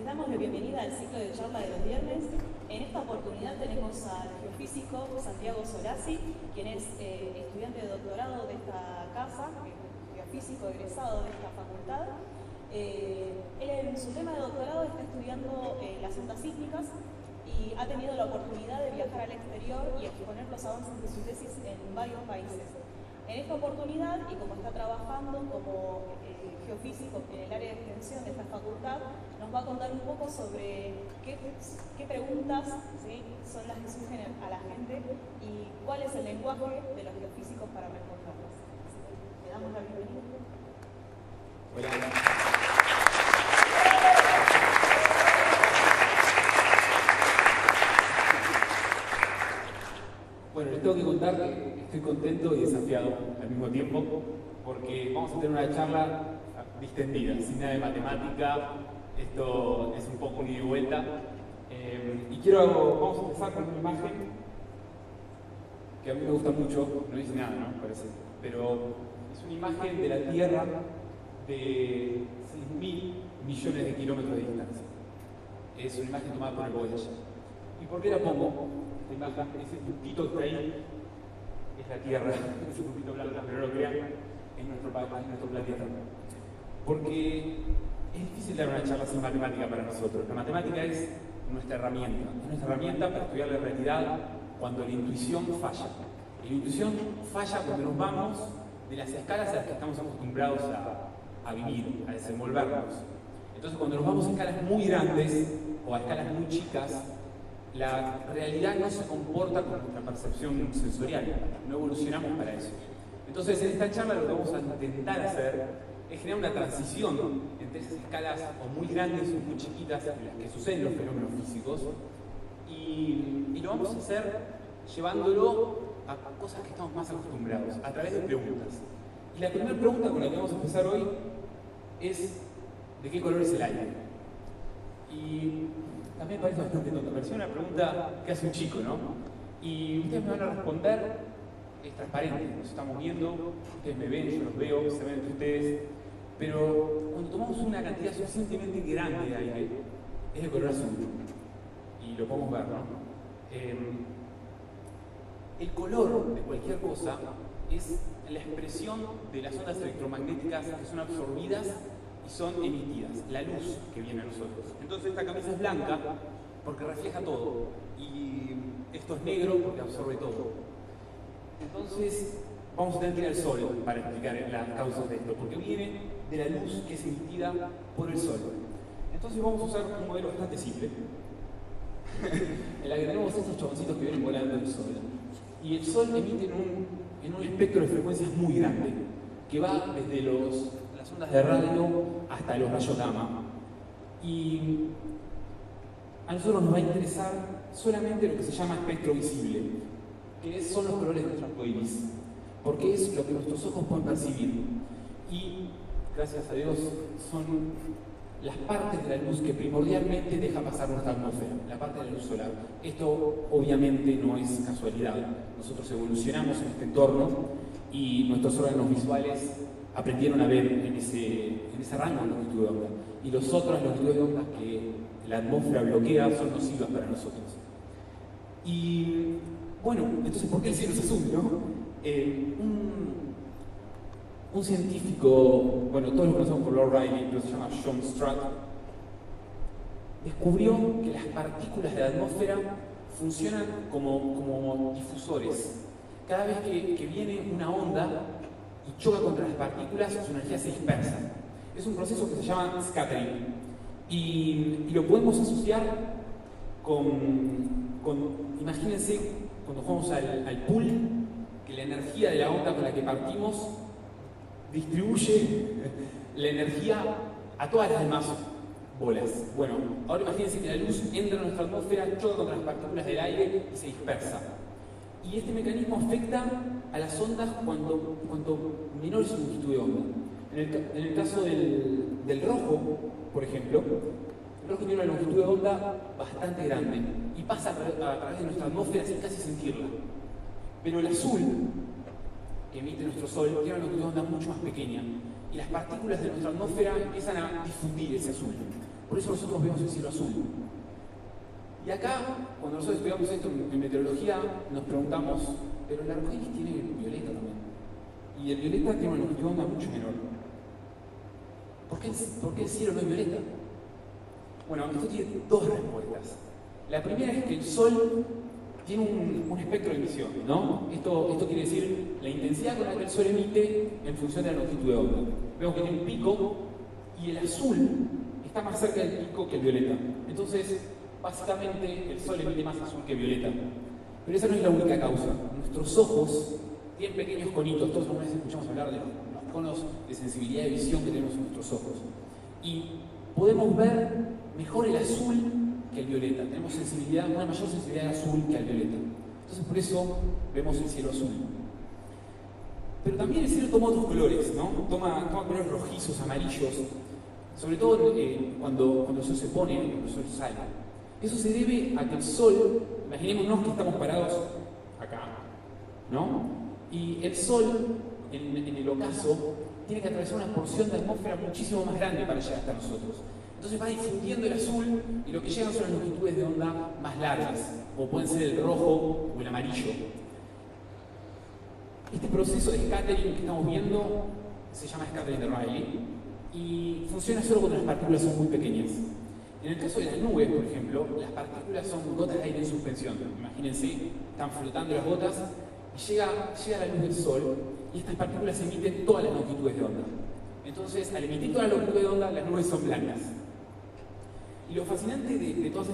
Les damos la bienvenida al ciclo de charla de los viernes. En esta oportunidad tenemos al geofísico Santiago Solazzi, quien es estudiante de doctorado de esta casa, geofísico egresado de esta facultad. Él en su tema de doctorado está estudiando las ondas sísmicas y ha tenido la oportunidad de viajar al exterior y exponer los avances de su tesis en varios países. En esta oportunidad, y como está trabajando como geofísico en el área de extensión de esta facultad, nos va a contar un poco sobre qué preguntas, ¿sí?, son las que surgen a la gente y cuál es el lenguaje de los geofísicos para responderlas. Le damos la bienvenida. Hola. Bueno, les tengo que contar que estoy contento y desafiado al mismo tiempo porque vamos a tener una charla distendida, sin nada de matemática. Esto es un poco un ida y vuelta. Vamos a empezar con una imagen que a mí me gusta mucho, no dice nada, ¿no? Parece, pero es una imagen de la Tierra de 6.000 millones de kilómetros de distancia. Es una imagen tomada por el Voyager. ¿Y por qué la pongo? Esta imagen, ese puntito que está ahí, es la Tierra, ese puntito blanco, pero no lo crean, es nuestro planeta. Porque es difícil dar una charla sin matemática para nosotros. La matemática es nuestra herramienta para estudiar la realidad cuando la intuición falla. Y la intuición falla cuando nos vamos de las escalas a las que estamos acostumbrados a vivir, a desenvolvernos. Entonces, cuando nos vamos a escalas muy grandes o a escalas muy chicas, la realidad no se comporta con nuestra percepción sensorial, no evolucionamos para eso. Entonces, en esta charla lo que vamos a intentar hacer es generar una transición entre esas escalas o muy grandes o muy chiquitas en las que suceden los fenómenos físicos y lo vamos a hacer llevándolo a cosas que estamos más acostumbrados, a través de preguntas. Y la primera pregunta con la que vamos a empezar hoy es ¿de qué color es el aire? Y también parece bastante tonta, pero es una pregunta que hace un chico, ¿no? Y ustedes me van a responder, es transparente, nos estamos viendo, ustedes me ven, yo los veo, se ven entre ustedes, pero cuando tomamos una cantidad suficientemente grande de aire, es de color azul, y lo podemos ver, ¿no? El color de cualquier cosa es la expresión de las ondas electromagnéticas que son absorbidas y son emitidas, la luz que viene a nosotros. Entonces esta camisa es blanca porque refleja todo y esto es negro porque absorbe todo. Entonces vamos a tener que ir al sol para explicar las causas de esto, porque viene de la luz que es emitida por el sol. Entonces vamos a usar un modelo bastante simple en la que tenemos estos chaboncitos que vienen volando del sol y el sol emite en un espectro de frecuencias muy grande que va desde las ondas de radio hasta los rayos gamma. Y a nosotros nos va a interesar solamente lo que se llama espectro visible, que son los colores de nuestro arco iris, porque es lo que nuestros ojos pueden percibir. Y, gracias a Dios, son las partes de la luz que primordialmente deja pasar nuestra atmósfera, la parte de la luz solar. Esto obviamente no es casualidad. Nosotros evolucionamos en este entorno y nuestros órganos visuales aprendieron a ver en ese rango de longitud de onda. Y las otras longitudes de onda que la atmósfera bloquea son nocivas para nosotros. Y bueno, entonces, ¿por qué el cielo es azul, no? Un científico, bueno, todos lo conocemos por Lord Rayleigh, pero se llama John Strutt, descubrió que las partículas de la atmósfera funcionan como difusores. Cada vez que viene una onda y choca contra las partículas, su energía se dispersa. Es un proceso que se llama scattering. Y lo podemos asociar con imagínense, cuando jugamos al pool, que la energía de la onda con la que partimos distribuye la energía a todas las demás bolas. Bueno, ahora imagínense que la luz entra en nuestra atmósfera, choca contra las partículas del aire y se dispersa. Y este mecanismo afecta a las ondas cuanto menor es su longitud de onda. En el caso del rojo, por ejemplo, el rojo tiene una longitud de onda bastante grande y pasa a través de nuestra atmósfera sin casi sentirla. Pero el azul, que emite nuestro sol, tiene una longitud de onda mucho más pequeña y las partículas de nuestra atmósfera empiezan a difundir ese azul. Por eso nosotros vemos el cielo azul. Y acá, cuando nosotros estudiamos esto en meteorología, nos preguntamos, pero el arco iris tiene violeta también. Y el violeta tiene una longitud de onda mucho menor. ¿Por qué el cielo no es violeta? Bueno, esto tiene dos respuestas. La primera es que el Sol tiene un espectro de emisión, ¿no? Esto quiere decir la intensidad con la que el Sol emite en función de la longitud de onda. Vemos que tiene un pico y el azul está más cerca del pico que el violeta. Entonces, básicamente, el Sol emite más azul que violeta. Pero esa no es la única causa. Nuestros ojos tienen pequeños conitos. Todos alguna vez escuchamos hablar de los conos de sensibilidad de visión que tenemos en nuestros ojos. Y podemos ver mejor el azul que el violeta. Tenemos una mayor sensibilidad al azul que al violeta. Entonces, por eso vemos el cielo azul. Pero también el cielo toma otros colores, ¿no? Toma colores rojizos, amarillos. Sobre todo cuando el sol se pone, cuando el sol sale. Eso se debe a que el sol, imaginémonos que estamos parados acá, ¿no? Y el sol, en el ocaso, tiene que atravesar una porción de atmósfera muchísimo más grande para llegar hasta nosotros. Entonces va difundiendo el azul y lo que llegan son las longitudes de onda más largas, como pueden ser el rojo o el amarillo. Este proceso de scattering que estamos viendo se llama scattering de Rayleigh y funciona solo cuando las partículas son muy pequeñas. En el caso de las nubes, por ejemplo, las partículas son gotas de aire en suspensión. Imagínense, están flotando las gotas y llega la luz del sol y estas partículas emiten todas las longitudes de onda. Entonces, al emitir todas las longitudes de onda, las nubes son blancas. Y lo fascinante de todas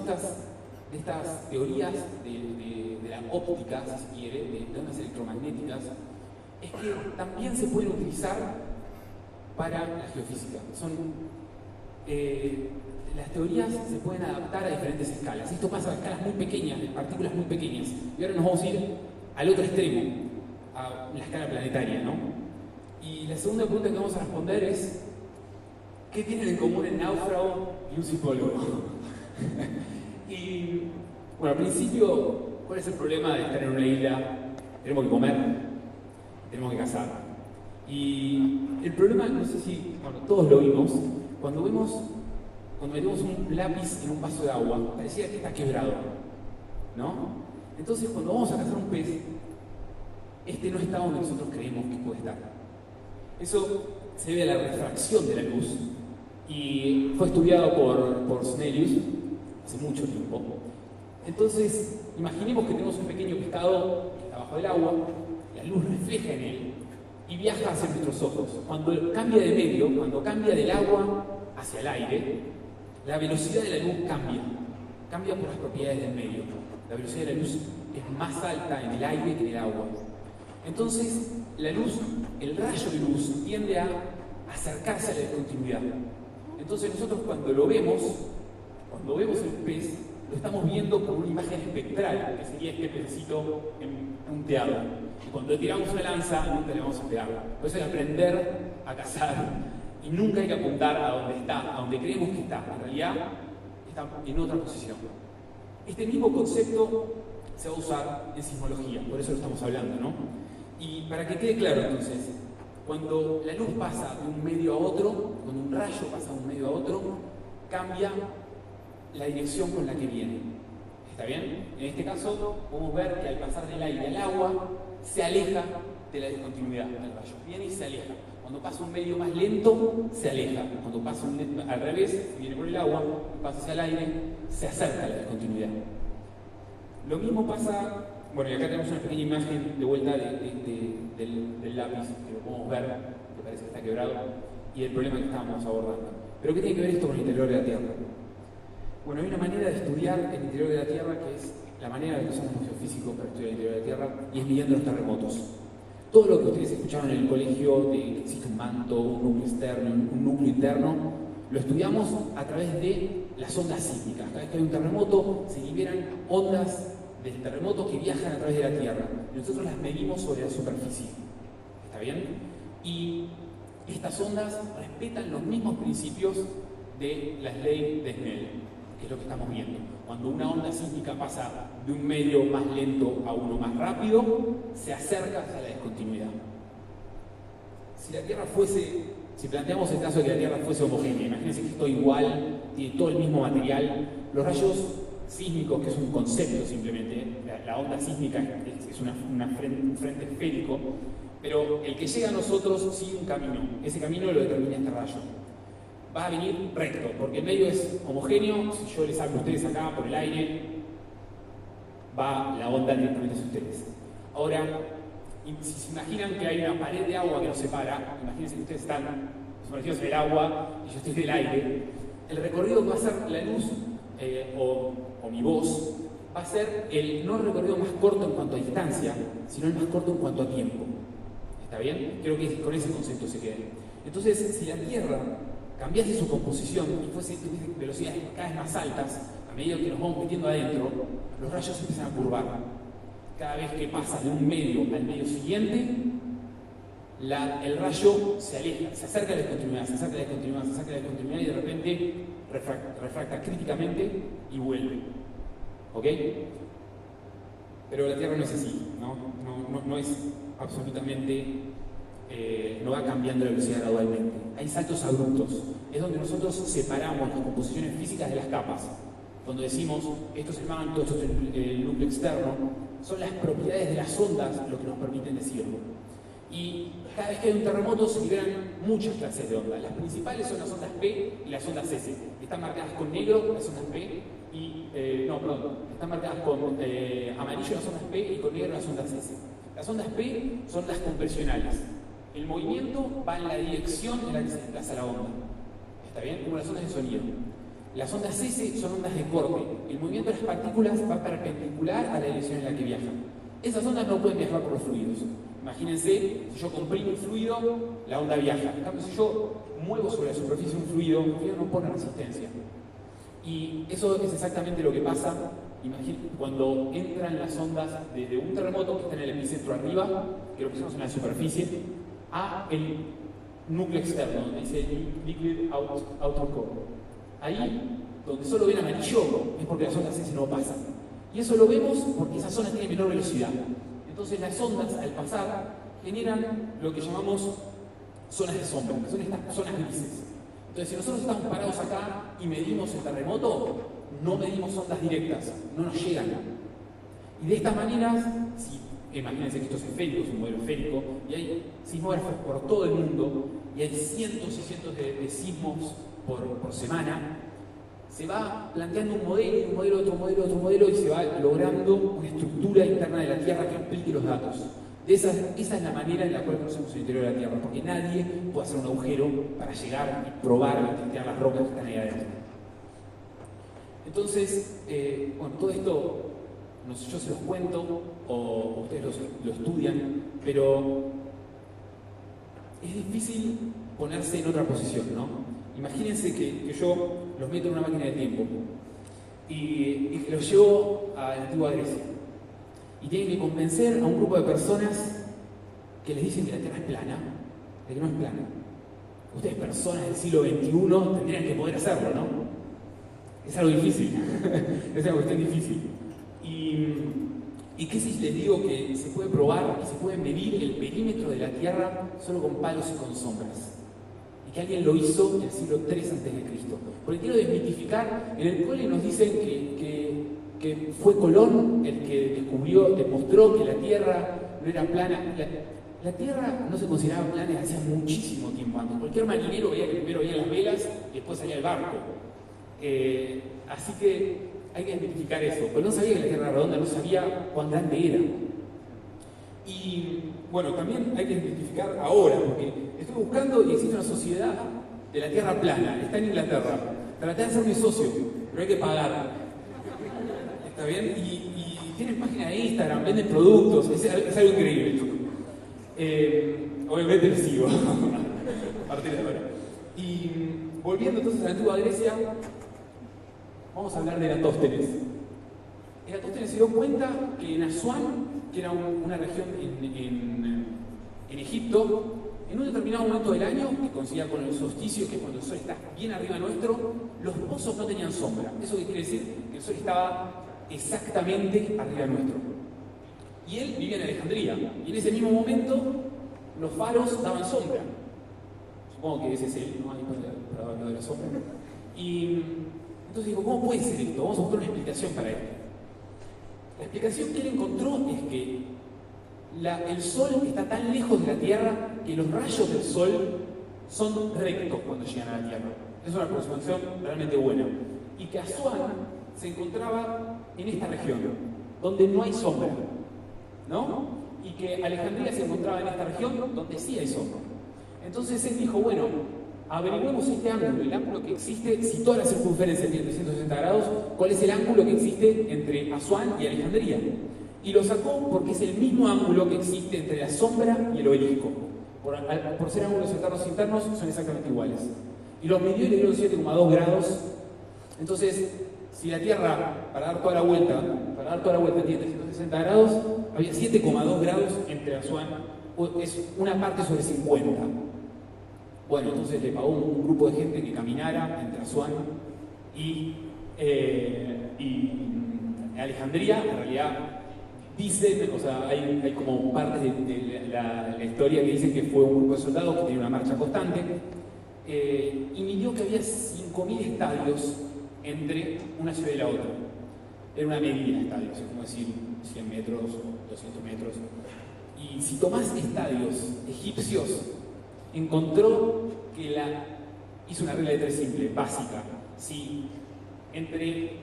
estas teorías de la óptica, si se quiere, de ondas electromagnéticas, es que también se pueden utilizar para la geofísica. Las teorías se pueden adaptar a diferentes escalas. Esto pasa a escalas muy pequeñas, de partículas muy pequeñas. Y ahora nos vamos a ir al otro extremo, a la escala planetaria, ¿no? Y la segunda pregunta que vamos a responder es: ¿qué tienen en común el náufrago y un psicólogo? Y, bueno, al principio, ¿cuál es el problema de estar en una isla? Tenemos que comer, tenemos que cazar. Y el problema, no sé si, bueno, todos lo vimos, cuando metemos un lápiz en un vaso de agua, parecía que está quebrado, ¿no? Entonces, cuando vamos a cazar un pez, este no está donde nosotros creemos que puede estar. Eso se debe a la refracción de la luz y fue estudiado por Snellius hace mucho tiempo. Entonces, imaginemos que tenemos un pequeño pescado que está bajo el agua, la luz refleja en él y viaja hacia nuestros ojos. Cuando cambia de medio, cuando cambia del agua hacia el aire, la velocidad de la luz cambia por las propiedades del medio. La velocidad de la luz es más alta en el aire que en el agua. Entonces, la luz, el rayo de luz, tiende a acercarse a la discontinuidad. Entonces, nosotros cuando vemos el pez, lo estamos viendo por una imagen espectral, que sería este pececito punteado. Y cuando tiramos una lanza, nunca le vamos a pegar. Por eso hay que aprender a cazar. Y nunca hay que apuntar a donde está, a donde creemos que está. En realidad, está en otra posición. Este mismo concepto se va a usar en sismología, por eso lo estamos hablando, ¿no? Y para que quede claro, entonces, cuando la luz pasa de un medio a otro, cuando un rayo pasa de un medio a otro, cambia la dirección con la que viene. ¿Está bien? En este caso, podemos ver que al pasar del aire al agua, se aleja de la discontinuidad del rayo. Viene y se aleja. Cuando pasa un medio más lento, se aleja. Cuando pasa al revés, viene por el agua, pasa hacia el aire, se acerca a la discontinuidad. Lo mismo pasa, bueno, y acá tenemos una pequeña imagen de vuelta del lápiz, que lo podemos ver, que parece que está quebrado, y el problema que estábamos abordando. Pero ¿qué tiene que ver esto con el interior de la Tierra? Bueno, hay una manera de estudiar el interior de la Tierra que es la manera de que usamos los geofísicos para estudiar el interior de la Tierra, y es midiendo los terremotos. Todo lo que ustedes escucharon en el colegio de que existe un manto, un núcleo externo, un núcleo interno, lo estudiamos a través de las ondas sísmicas. Cada vez que hay un terremoto, se liberan ondas del terremoto que viajan a través de la Tierra. Nosotros las medimos sobre la superficie. ¿Está bien? Y estas ondas respetan los mismos principios de las leyes de Snell, que es lo que estamos viendo. Cuando una onda sísmica pasa de un medio más lento a uno más rápido, se acerca hacia la discontinuidad. Si la Tierra fuese Si planteamos el caso de que la Tierra fuese homogénea, imagínense que es todo igual, tiene todo el mismo material, los rayos sísmicos, que es un concepto simplemente, la onda sísmica es un frente esférico, pero el que llega a nosotros sigue un camino, ese camino lo determina este rayo. Va a venir recto, porque el medio es homogéneo, si yo les hablo a ustedes acá por el aire, va la onda directamente hacia ustedes. Ahora, si se imaginan que hay una pared de agua que nos separa, imagínense que ustedes están sumergidos en el agua y yo estoy en el aire, el recorrido que va a ser la luz o mi voz va a ser el no recorrido más corto en cuanto a distancia, sino el más corto en cuanto a tiempo. ¿Está bien? Creo que con ese concepto se queda. Entonces, si la Tierra cambiase su composición y fuese velocidades cada vez más altas, a medida que nos vamos metiendo adentro, los rayos empiezan a curvar. Cada vez que pasa de un medio al medio siguiente, el rayo se aleja, se acerca a la descontinuidad, se acerca a la descontinuidad, se acerca a la descontinuidad y de repente refracta críticamente y vuelve. ¿Ok? Pero la Tierra no es así, no es absolutamente, no va cambiando la velocidad gradualmente. Hay saltos abruptos, es donde nosotros separamos las composiciones físicas de las capas. Cuando decimos esto es el manto, esto es el núcleo externo, son las propiedades de las ondas lo que nos permiten decirlo. Y cada vez que hay un terremoto se liberan muchas clases de ondas. Las principales son las ondas P y las ondas S. Están marcadas con negro las ondas P y, están marcadas con amarillo las ondas P y con negro las ondas S. Las ondas P son las compresionales. El movimiento va en la dirección en la que se desplaza la onda. ¿Está bien? Como las ondas de sonido. Las ondas S son ondas de corte. El movimiento de las partículas va perpendicular a la dirección en la que viajan. Esas ondas no pueden viajar por los fluidos. Imagínense, si yo comprimo un fluido, la onda viaja. En cambio, si yo muevo sobre la superficie un fluido no pone resistencia. Y eso es exactamente lo que pasa cuando entran las ondas desde un terremoto que está en el epicentro arriba, que lo pusimos en la superficie, a el núcleo externo, donde dice Liquid Outer Core. Ahí, donde solo ven amarillo, es porque las ondas S no pasan. Y eso lo vemos porque esa zona tiene menor velocidad. Entonces las ondas, al pasar, generan lo que llamamos zonas de sombra, que son estas zonas grises. Entonces, si nosotros estamos parados acá y medimos el terremoto, no medimos ondas directas, no nos llegan. Y de esta manera, imagínense que esto es esférico, es un modelo esférico, y hay sismógrafos por todo el mundo, y hay cientos y cientos de sismos por semana, se va planteando un modelo, otro modelo, y se va logrando una estructura interna de la Tierra que explique los datos. Esa es la manera en la cual conocemos el interior de la Tierra, porque nadie puede hacer un agujero para llegar y probar y testear las rocas que están ahí adentro. Entonces, todo esto yo se los cuento o ustedes lo estudian, pero es difícil ponerse en otra posición, ¿no? Imagínense que yo los meto en una máquina de tiempo y que los llevo a la antigua Grecia y tienen que convencer a un grupo de personas que les dicen que la Tierra es plana, de que no es plana. Ustedes, personas del siglo XXI, tendrían que poder hacerlo, ¿no? Es algo difícil, es una cuestión difícil. ¿Y qué si les digo que se puede probar y se puede medir el perímetro de la Tierra solo con palos y con sombras? Y que alguien lo hizo en el siglo III a.C. Porque quiero desmitificar, en el cole nos dicen que fue Colón el que demostró que la Tierra no era plana. La Tierra no se consideraba plana desde hacía muchísimo tiempo antes. Cualquier marinero veía que primero veía las velas y después salía el barco. Así que hay que identificar eso. Colón sabía que la Tierra era redonda, no sabía cuán grande era. Y bueno, también hay que identificar ahora, porque estoy buscando y existe una sociedad de la Tierra plana, está en Inglaterra. Traté de ser mi socio, pero hay que pagar. ¿Está bien? Y tienen página de Instagram, venden productos, es algo increíble. Obviamente lo sigo, a partir de ahora. Y volviendo entonces a la antigua Grecia, vamos a hablar de Eratóstenes. Eratóstenes se dio cuenta que en Asuán, que era una región en Egipto, en un determinado momento del año, que coincidía con el solsticio, que es cuando el sol está bien arriba nuestro, los pozos no tenían sombra. ¿Eso qué quiere decir? Que el sol estaba exactamente arriba nuestro. Y él vivía en Alejandría, y en ese mismo momento los faros daban sombra. supongo que ese es él, ¿no? Ahí para hablar de la sombra. Y entonces digo, ¿cómo puede ser esto? Vamos a buscar una explicación para esto. La explicación que él encontró es que el Sol está tan lejos de la Tierra que los rayos del Sol son rectos cuando llegan a la Tierra. Es una aproximación realmente buena. Y que Asuán se encontraba en esta región, donde no hay sombra, ¿no? Y que Alejandría se encontraba en esta región, donde sí hay sombra. Entonces él dijo, bueno, averiguemos este ángulo, el ángulo que existe, si toda la circunferencia tiene 360 grados, ¿cuál es el ángulo que existe entre Asuán y Alejandría? Y lo sacó porque es el mismo ángulo que existe entre la sombra y el obelisco. Por ser ángulos externos e internos, son exactamente iguales. Y los midió y le dieron 7,2 grados. Entonces, si la Tierra, para dar toda la vuelta tiene 360 grados, había 7,2 grados entre Asuán, es una parte sobre 50. Bueno, entonces le pagó un grupo de gente que caminara entre Asuán y Alejandría. En realidad, dicen, o sea, hay como partes de la historia que dicen que fue un grupo de soldados que tenía una marcha constante, y midió que había 5.000 estadios entre una ciudad y la otra. Era una medida de estadios, es como decir 100 metros, 200 metros. Y si tomás estadios egipcios, encontró que hizo una regla de 3 simple, básica. Si entre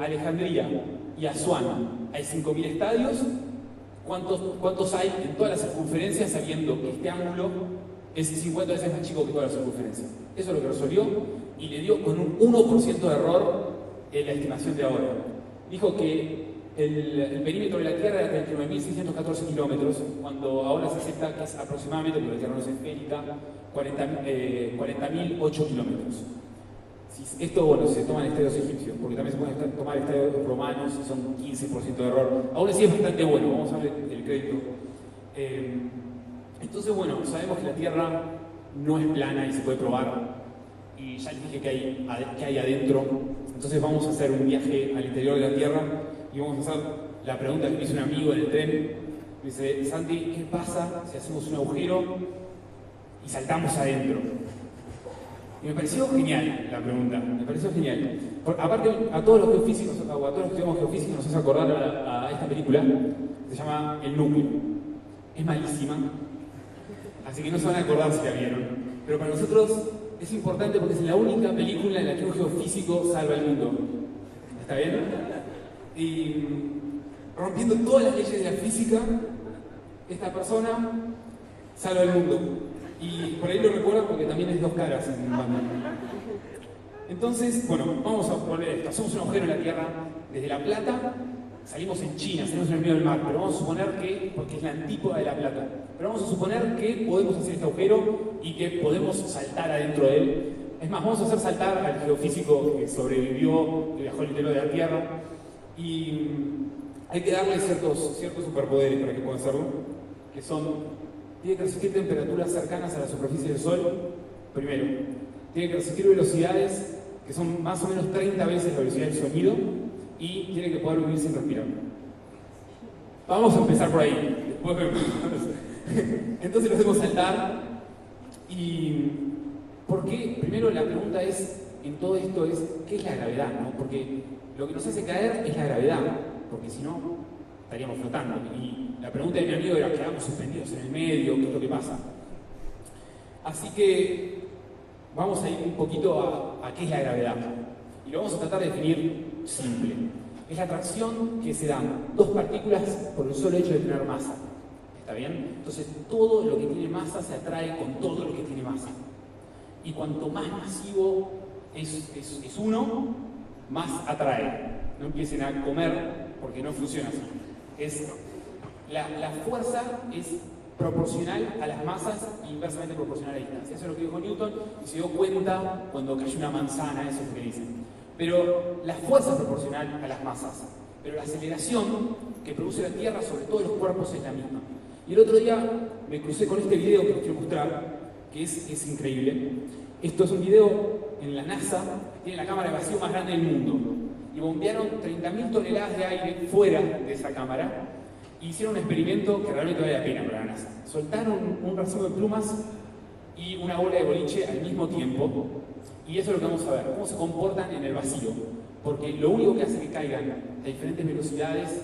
Alejandría y Asuán hay 5.000 estadios, ¿cuántos hay en toda la circunferencia, sabiendo que este ángulo es 50 veces más chico que toda la circunferencia? Eso es lo que resolvió y le dio con un 1% de error en la estimación de ahora. Dijo que el perímetro de la Tierra era de 9.614 kilómetros, cuando ahora se acepta que es aproximadamente, porque la Tierra no es esférica, 40.008 kilómetros. Esto, bueno, se toman estadios egipcios, porque también se pueden tomar estadios romanos y son 15% de error. Aún así es bastante bueno, vamos a ver el crédito. Entonces, bueno, sabemos que la Tierra no es plana y se puede probar. Y ya les dije que hay adentro. Entonces vamos a hacer un viaje al interior de la Tierra y vamos a hacer la pregunta que me hizo un amigo en el tren. Me dice, Santi, ¿qué pasa si hacemos un agujero y saltamos adentro? Y me pareció genial la pregunta, me pareció genial. Aparte, a todos los geofísicos, o a todos los que estudiamos geofísica, nos hace acordar a esta película, que se llama El Núcleo. Es malísima, así que no se van a acordar si la vieron. Pero para nosotros es importante porque es la única película en la que un geofísico salva el mundo. ¿Está bien? Y rompiendo todas las leyes de la física, esta persona salva el mundo. Y por ahí lo recuerdan porque también es 2 caras en Batman. Entonces, bueno, vamos a poner esto. Hacemos un agujero en la Tierra desde La Plata, salimos en China, salimos en el medio del mar, pero vamos a suponer que, porque es la antípoda de La Plata, pero vamos a suponer que podemos hacer este agujero y que podemos saltar adentro de él. Es más, vamos a hacer saltar al geofísico que sobrevivió, que viajó al interior de la Tierra, y hay que darle ciertos superpoderes para que pueda hacerlo, que son: tiene que resistir temperaturas cercanas a la superficie del Sol, primero. Tiene que resistir velocidades que son más o menos 30 veces la velocidad del sonido, y tiene que poder vivir sin respirar. Vamos a empezar por ahí. Después vemos. Entonces lo hacemos saltar. ¿Y por qué? Primero la pregunta en todo esto es, ¿qué es la gravedad? ¿No? Porque lo que nos hace caer es la gravedad, porque si no, estaríamos flotando. Y la pregunta de mi amigo era, ¿quedamos suspendidos en el medio? ¿Qué es lo que pasa? Así que vamos a ir un poquito a qué es la gravedad. Y lo vamos a tratar de definir simple. Es la atracción que se dan 2 partículas por el solo hecho de tener masa. ¿Está bien? Entonces todo lo que tiene masa se atrae con todo lo que tiene masa. Y cuanto más masivo es uno, más atrae. No empiecen a comer porque no funciona así. La fuerza es proporcional a las masas e inversamente proporcional a la distancia. Eso es lo que dijo Newton y se dio cuenta cuando cayó una manzana, eso es lo que dicen. Pero la fuerza es proporcional a las masas, pero la aceleración que produce la Tierra sobre todos los cuerpos es la misma. Y el otro día me crucé con este video que les quiero mostrar, que es increíble. Esto es un video en la NASA, tiene la cámara de vacío más grande del mundo, y bombearon 30.000 toneladas de aire fuera de esa cámara, y hicieron un experimento que realmente vale la pena para la NASA. Soltaron un racimo de plumas y una bola de boliche al mismo tiempo, y eso es lo que vamos a ver, cómo se comportan en el vacío, porque lo único que hace que caigan a diferentes velocidades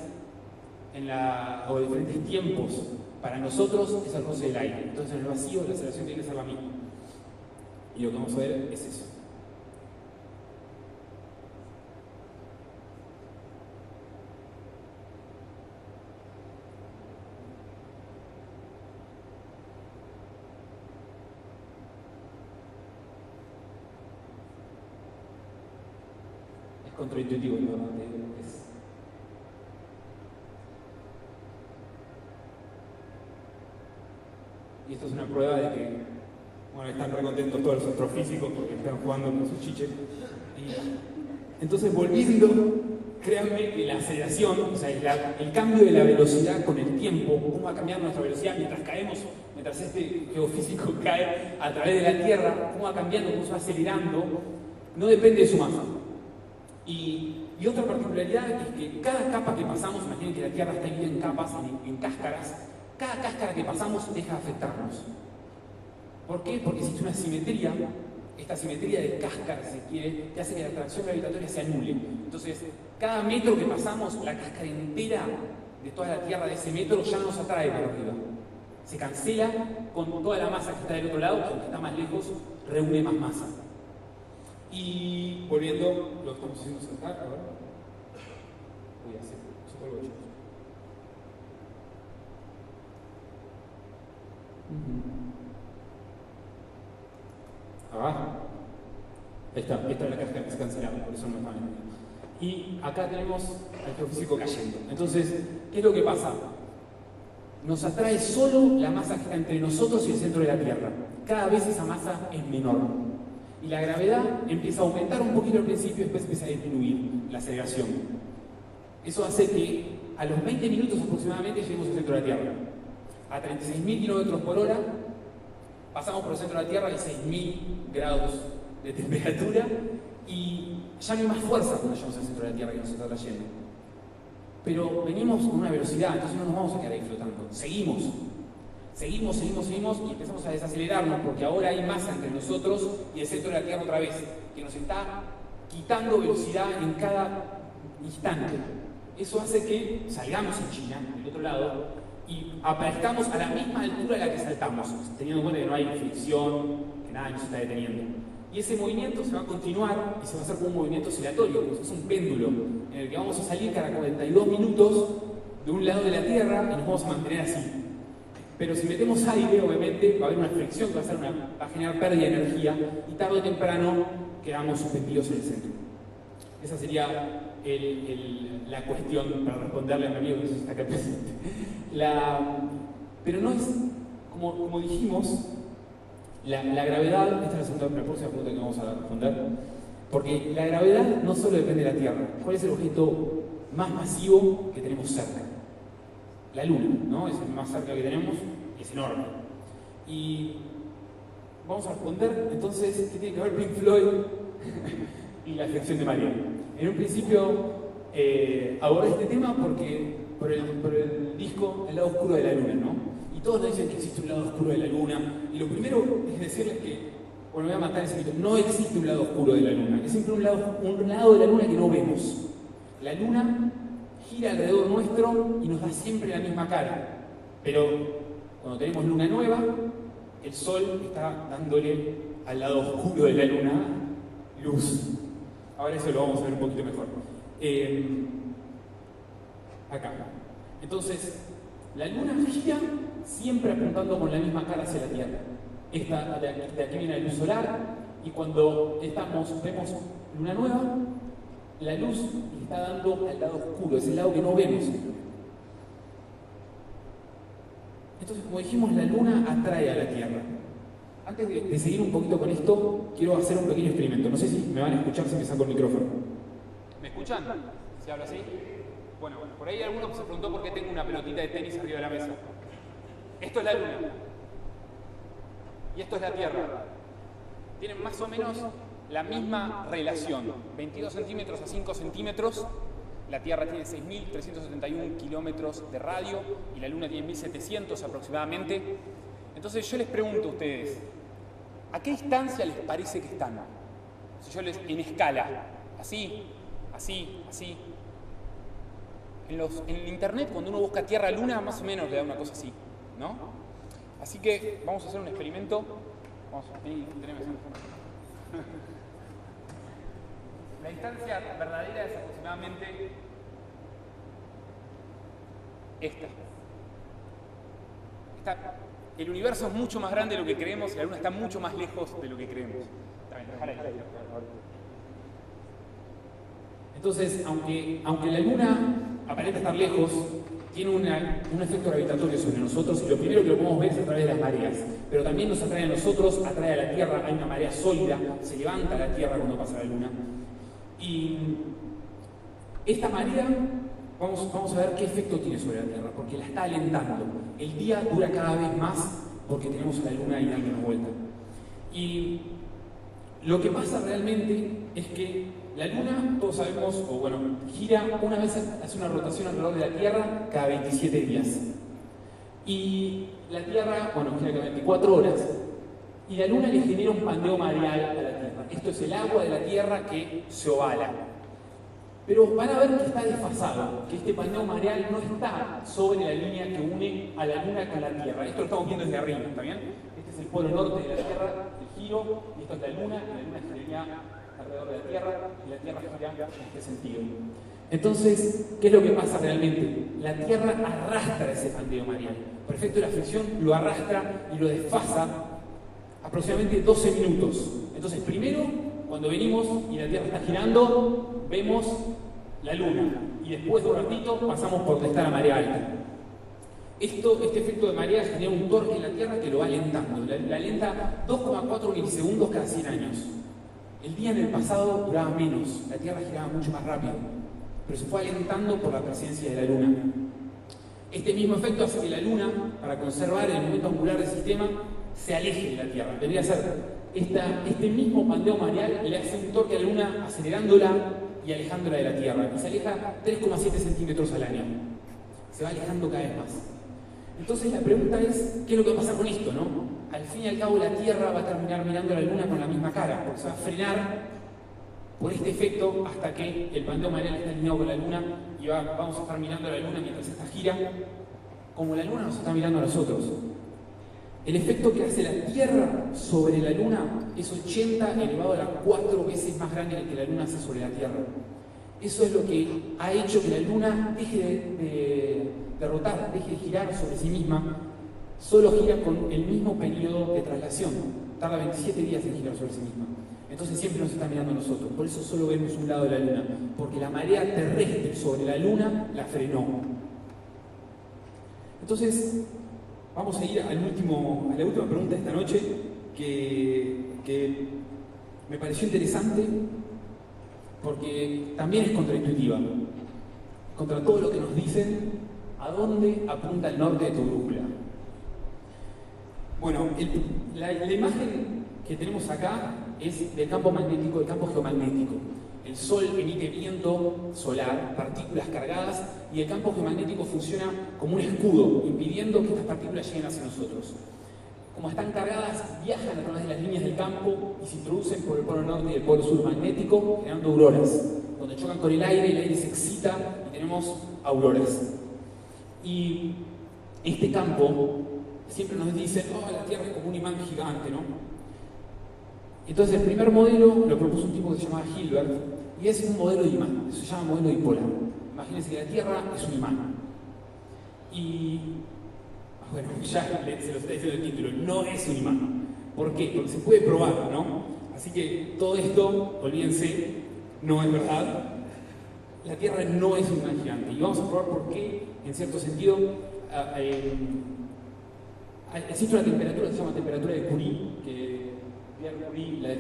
o a diferentes tiempos para nosotros es el roce del aire. Entonces en el vacío la aceleración tiene que ser la misma. Y lo que vamos a ver es eso. Es contraintuitivo, ¿no? Y esto es una prueba de que, bueno, están re contentos todos los astrofísicos porque están jugando con sus chiches. Y entonces, volviendo, créanme que la aceleración, o sea, el cambio de la velocidad con el tiempo, cómo va cambiando nuestra velocidad mientras caemos, mientras este geofísico cae a través de la Tierra, cómo va cambiando, cómo se va acelerando, no depende de su masa. Y otra particularidad es que cada capa que pasamos, imaginen que la Tierra está dividida en capas, en cáscaras, cada cáscara que pasamos deja de afectarnos. ¿Por qué? Porque existe una simetría, esta simetría de cáscara, si quiere, que hace que la atracción gravitatoria se anule. Entonces, cada metro que pasamos, la cáscara entera de toda la Tierra de ese metro ya nos atrae para arriba. Se cancela con toda la masa que está del otro lado, que aunque está más lejos, reúne más masa. Y volviendo, lo estamos haciendo saltar ahora. Voy a hacer algo hecho. Esta es la cáscara que se cancelaba, por eso no me estaba viendo. Y acá tenemos al geofísico cayendo. Entonces, ¿qué es lo que pasa? Nos atrae solo la masa que está entre nosotros y el centro de la Tierra. Cada vez esa masa es menor. Y la gravedad empieza a aumentar un poquito al principio y después empieza a disminuir la aceleración. Eso hace que a los 20 minutos aproximadamente lleguemos al centro de la Tierra. A 36.000 kilómetros por hora, pasamos por el centro de la Tierra y 6.000 grados de temperatura y ya no hay más fuerza cuando llegamos al centro de la Tierra que nos está trayendo. Pero venimos con una velocidad, entonces no nos vamos a quedar ahí flotando. Seguimos y empezamos a desacelerarnos porque ahora hay masa entre nosotros y el centro de la Tierra otra vez, que nos está quitando velocidad en cada instante. Eso hace que salgamos en China, del otro lado, y aparezcamos a la misma altura a la que saltamos, teniendo en cuenta que no hay fricción, que nada nos está deteniendo. Y ese movimiento se va a continuar y se va a hacer como un movimiento oscilatorio, pues es un péndulo, en el que vamos a salir cada 42 minutos de un lado de la Tierra y nos vamos a mantener así. Pero si metemos aire, obviamente, va a haber una fricción que va a generar pérdida de energía y tarde o temprano quedamos suspendidos en el centro. Esa sería la cuestión para responderle a mi amigo que está acá presente. Pero no es, como dijimos, la gravedad, esta es la próxima pregunta que vamos a responder, porque la gravedad no solo depende de la Tierra. ¿Cuál es el objeto más masivo que tenemos cerca? La Luna, ¿no? Es el más cerca que tenemos y es enorme. Y vamos a responder, entonces, ¿qué tiene que ver Pink Floyd y la afección de María? En un principio abordé este tema porque por el disco El lado oscuro de la Luna, ¿no? Y todos nos dicen que existe un lado oscuro de la Luna. Y lo primero es decirles que, bueno, voy a matar ese mito, no existe un lado oscuro de la Luna. Es siempre un lado de la Luna que no vemos. La Luna gira alrededor nuestro y nos da siempre la misma cara. Pero cuando tenemos luna nueva, el Sol está dándole al lado oscuro de la Luna luz. Ahora eso lo vamos a ver un poquito mejor. Acá. Entonces, la Luna gira siempre apuntando con la misma cara hacia la Tierra. De aquí viene la luz solar y cuando vemos luna nueva, la luz le está dando al lado oscuro, es el lado que no vemos. Entonces, como dijimos, la Luna atrae a la Tierra. Antes de seguir un poquito con esto, quiero hacer un pequeño experimento. No sé si me van a escuchar si me saco el micrófono. ¿Me escuchan? ¿Se habla así? Bueno, por ahí alguno se preguntó por qué tengo una pelotita de tenis arriba de la mesa. Esto es la Luna. Y esto es la Tierra. Tienen más o menos la misma relación. 22 centímetros a 5 centímetros la Tierra tiene 6.371 kilómetros de radio y la Luna tiene 1.700 aproximadamente. Entonces yo les pregunto a ustedes, ¿a qué distancia les parece que están? Si yo en escala, así, así, así. En internet, cuando uno busca Tierra-Luna, más o menos le da una cosa así, ¿no? Así que vamos a hacer un experimento. Vamos a La distancia verdadera es aproximadamente esta. El universo es mucho más grande de lo que creemos y la Luna está mucho más lejos de lo que creemos. Entonces, aunque la Luna aparenta estar lejos, tiene un efecto gravitatorio sobre nosotros y lo primero que lo podemos ver es a través de las mareas. Pero también nos atrae a nosotros, atrae a la Tierra, hay una marea sólida, se levanta la Tierra cuando pasa la Luna. Y esta marea, vamos a ver qué efecto tiene sobre la Tierra, porque la está alentando. El día dura cada vez más porque tenemos a la Luna ahí dándonos vuelta. Y lo que pasa realmente es que la Luna, todos sabemos, gira una vez, hace una rotación alrededor de la Tierra cada 27 días. Y la Tierra, gira cada 24 horas. Y la Luna le genera un pandeo mareal a la Tierra. Esto es el agua de la Tierra que se ovala. Pero van a ver que está desfasado, que este pandeo mareal no está sobre la línea que une a la Luna con la Tierra. Esto lo estamos viendo desde arriba, ¿está bien? Este es el polo norte de la Tierra, el giro, y esto es la Luna giraría alrededor de la Tierra, y la Tierra gira en este sentido. Entonces, ¿qué es lo que pasa realmente? La Tierra arrastra ese pandeo mareal. Por efecto de la fricción, lo arrastra y lo desfasa aproximadamente 12 minutos. Entonces, primero, cuando venimos y la Tierra está girando, vemos la Luna. Y después de un ratito pasamos por donde está la marea alta. Este efecto de marea genera un torque en la Tierra que lo va alentando. La alenta 2,4 milisegundos cada 100 años. El día en el pasado duraba menos, la Tierra giraba mucho más rápido, pero se fue alentando por la presencia de la Luna. Este mismo efecto hace que la Luna, para conservar el momento angular del sistema, se aleje de la Tierra. Debería ser este mismo pandeo mareal le hace un torque a la Luna acelerándola y alejándola de la Tierra. Y se aleja 3,7 centímetros al año. Se va alejando cada vez más. Entonces la pregunta es, ¿qué es lo que va a pasar con esto, no? Al fin y al cabo la Tierra va a terminar mirando a la Luna con la misma cara, porque se va a frenar por este efecto hasta que el pandeo mareal está alineado con la Luna y vamos a estar mirando a la Luna mientras esta gira, como la Luna nos está mirando a nosotros. El efecto que hace la Tierra sobre la Luna es 80 elevado a la 4 veces más grande que el que la Luna hace sobre la Tierra. Eso es lo que ha hecho que la Luna deje de rotar, deje de girar sobre sí misma. Solo gira con el mismo periodo de traslación. Tarda 27 días en girar sobre sí misma. Entonces siempre nos está mirando a nosotros. Por eso solo vemos un lado de la Luna. Porque la marea terrestre sobre la Luna la frenó. Entonces, vamos a ir a la última pregunta de esta noche que me pareció interesante porque también es contraintuitiva. Contra todo lo que nos dicen, ¿a dónde apunta el norte de tu brújula? Bueno, la imagen que tenemos acá es del campo magnético, del campo geomagnético. El Sol emite viento solar, partículas cargadas, y el campo geomagnético funciona como un escudo, impidiendo que estas partículas lleguen hacia nosotros. Como están cargadas, viajan a través de las líneas del campo y se introducen por el polo norte y el polo sur magnético, generando auroras. Cuando chocan con el aire se excita y tenemos auroras. Y este campo siempre nos dicen, la Tierra es como un imán gigante, ¿no? Entonces el primer modelo lo propuso un tipo que se llamaba Hilbert, y es un modelo de imán, se llama modelo dipolar. Imagínense que la Tierra es un imán. Y, bueno, ya se lo está diciendo el título, no es un imán. ¿Por qué? Porque se puede probar, ¿no? Así que todo esto, olvídense, no es verdad. La Tierra no es un imán gigante. Y vamos a probar por qué, en cierto sentido, existe una temperatura que se llama temperatura de Curie, que Pierre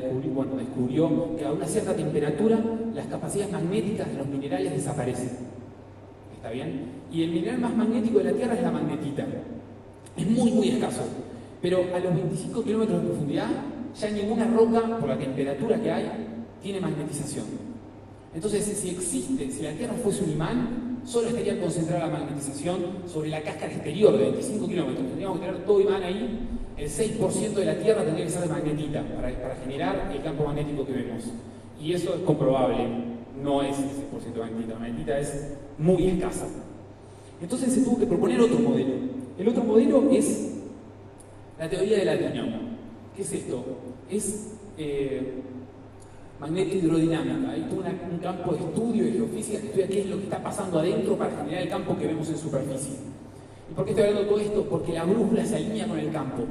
Curie descubrió que a una cierta temperatura las capacidades magnéticas de los minerales desaparecen. ¿Está bien? Y el mineral más magnético de la Tierra es la magnetita. Es muy, muy escaso. Pero a los 25 kilómetros de profundidad, ya ninguna roca, por la temperatura que hay, tiene magnetización. Entonces, si la Tierra fuese un imán, solo estaría concentrada la magnetización sobre la cáscara exterior de 25 kilómetros. Tendríamos que tener todo imán ahí. El 6% de la Tierra tendría que ser de magnetita para generar el campo magnético que vemos. Y eso es comprobable. No es el 6% de magnetita. La magnetita es muy escasa. Entonces se tuvo que proponer otro modelo. El otro modelo es la teoría de la dinamo. ¿Qué es esto? Es magnetohidrodinámica. Hay todo un campo de estudio de geofísica que estudia qué es lo que está pasando adentro para generar el campo que vemos en superficie. ¿Y por qué estoy hablando de todo esto? Porque la brújula se alinea con el campo.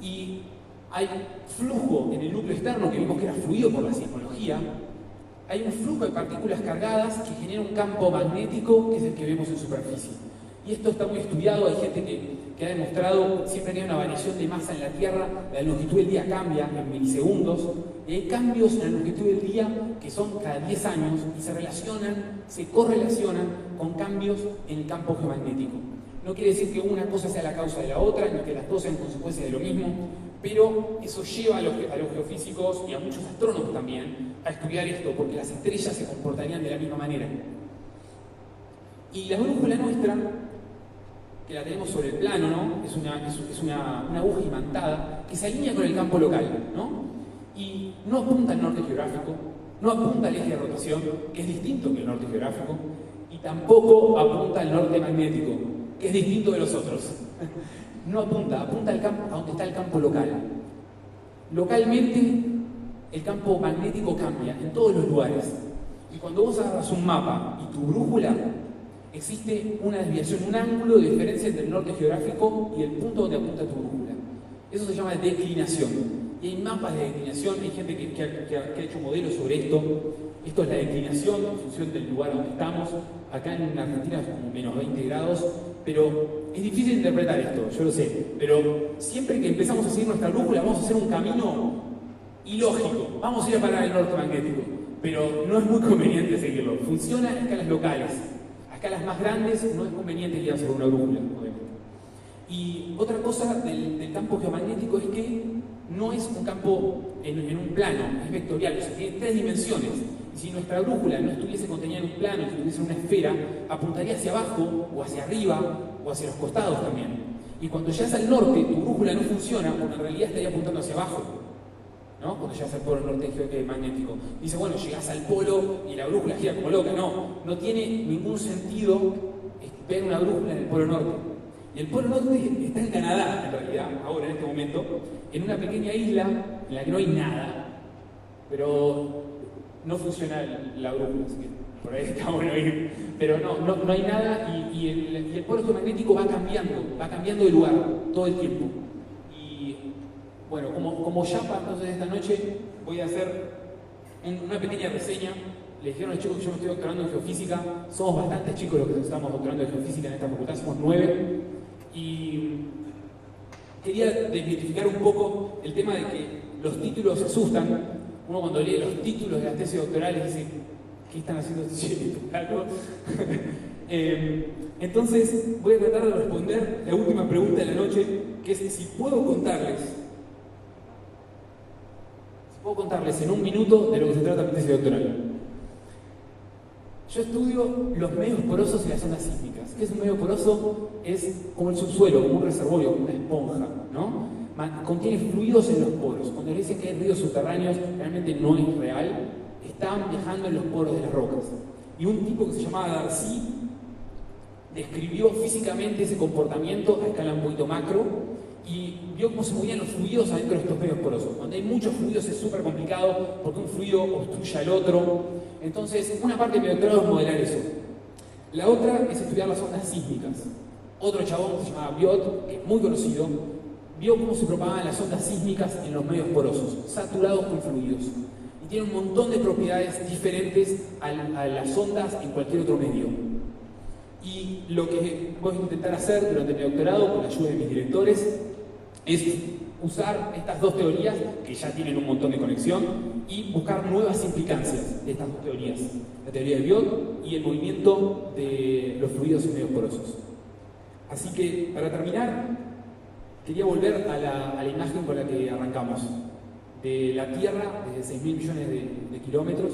Y hay flujo en el núcleo externo, que vimos que era fluido por la sismología. Hay un flujo de partículas cargadas que genera un campo magnético que es el que vemos en superficie. Y esto está muy estudiado, hay gente que ha demostrado, siempre que hay una variación de masa en la Tierra, la longitud del día cambia en milisegundos, y hay cambios en la longitud del día que son cada 10 años y se correlacionan con cambios en el campo geomagnético. No quiere decir que una cosa sea la causa de la otra, ni que las dos sean consecuencia de lo mismo, pero eso lleva a los geofísicos y a muchos astrónomos también a estudiar esto, porque las estrellas se comportarían de la misma manera. Y la brújula nuestra, que la tenemos sobre el plano, ¿no? Es una aguja imantada que se alinea con el campo local, ¿no? Y no apunta al norte geográfico, no apunta al eje de rotación, que es distinto que el norte geográfico, y tampoco apunta al norte magnético, que es distinto de los otros. No apunta al campo, a donde está el campo local. Localmente, el campo magnético cambia en todos los lugares. Y cuando vos agarras un mapa y tu brújula, existe una desviación, un ángulo de diferencia entre el norte geográfico y el punto donde apunta tu brújula. Eso se llama declinación. Y hay mapas de declinación, hay gente que ha hecho modelos sobre esto. Esto es la declinación en función del lugar donde estamos. Acá en Argentina es como menos 20 grados, pero es difícil interpretar esto, yo lo sé. Pero siempre que empezamos a seguir nuestra brújula, vamos a hacer un camino ilógico. Vamos a ir a parar el norte magnético, pero no es muy conveniente seguirlo. Funciona a escalas locales. A escalas más grandes no es conveniente guiar sobre una brújula, obviamente. Y otra cosa del campo geomagnético es que no es un campo en un plano, es vectorial, o sea, tiene 3 dimensiones. Y si nuestra brújula no estuviese contenida en un plano, estuviese en una esfera, apuntaría hacia abajo, o hacia arriba, o hacia los costados también. Y cuando llegas al norte, tu brújula no funciona, porque en realidad estaría apuntando hacia abajo, ¿no? Cuando llegas al polo norte magnético. Dice, bueno, llegas al polo y la brújula gira como loca. No tiene ningún sentido ver una brújula en el polo norte. Y el polo norte está en Canadá, en realidad, ahora, en este momento, en una pequeña isla en la que no hay nada, pero no funciona la brújula, así que por ahí está bueno ir. Pero no hay nada y el polo geomagnético va cambiando de lugar todo el tiempo. Y bueno, como yapa, entonces esta noche voy a hacer una pequeña reseña. Le dijeron a los chicos que yo me estoy doctorando en geofísica. Somos bastantes chicos los que estamos doctorando en geofísica en esta facultad, somos 9. Y quería desmitificar un poco el tema de que los títulos asustan. Uno cuando lee los títulos de las tesis doctorales dice, ¿qué están haciendo estos chicos? Entonces voy a tratar de responder la última pregunta de la noche, que es si puedo contarles en un minuto de lo que se trata mi tesis doctoral. Yo estudio los medios porosos y las ondas sísmicas. ¿Qué es un medio poroso? Es como el subsuelo, como un reservorio, como una esponja, ¿no? Contiene fluidos en los poros. Cuando le dicen que hay ríos subterráneos, realmente no es real. Están viajando en los poros de las rocas. Y un tipo que se llamaba Darcy describió físicamente ese comportamiento a escala un poquito macro y vio cómo se movían los fluidos adentro de estos medios porosos. Cuando hay muchos fluidos es súper complicado porque un fluido obstruye al otro. Entonces, una parte de mi doctorado es modelar eso. La otra es estudiar las ondas sísmicas. Otro chabón que se llamaba Biot, que es muy conocido, vio cómo se propagaban las ondas sísmicas en los medios porosos, saturados con fluidos. Y tiene un montón de propiedades diferentes a las ondas en cualquier otro medio. Y lo que voy a intentar hacer durante mi doctorado, con la ayuda de mis directores, es usar estas dos teorías, que ya tienen un montón de conexión, y buscar nuevas implicancias de estas dos teorías. La teoría de Biot y el movimiento de los fluidos en medios porosos. Así que, para terminar, quería volver a la imagen con la que arrancamos. De la Tierra, desde 6.000 millones de kilómetros,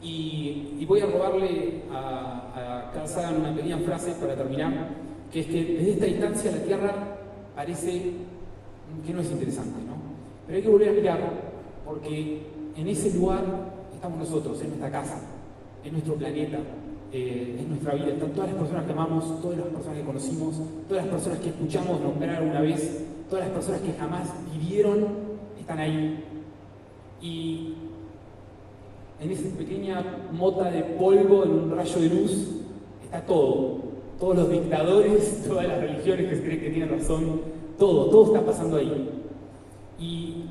Y voy a robarle a Carl Sagan una pequeña frase para terminar, que es que desde esta distancia la Tierra parece que no es interesante, ¿no? Pero hay que volver a mirar, porque en ese lugar estamos nosotros, en nuestra casa, en nuestro planeta, en nuestra vida. Están todas las personas que amamos, todas las personas que conocimos, todas las personas que escuchamos nombrar una vez, todas las personas que jamás vivieron, están ahí. Y en esa pequeña mota de polvo, en un rayo de luz, está todo. Todos los dictadores, todas las religiones que se creen que tienen razón, todo está pasando ahí. Y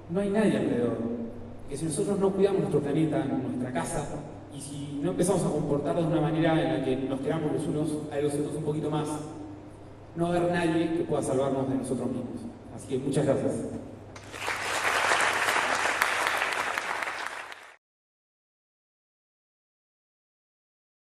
no hay nadie alrededor. Que si nosotros no cuidamos nuestro planeta, nuestra casa, y si no empezamos a comportarnos de una manera en la que nos queramos los unos a los otros un poquito más, no va a haber nadie que pueda salvarnos de nosotros mismos. Así que muchas gracias.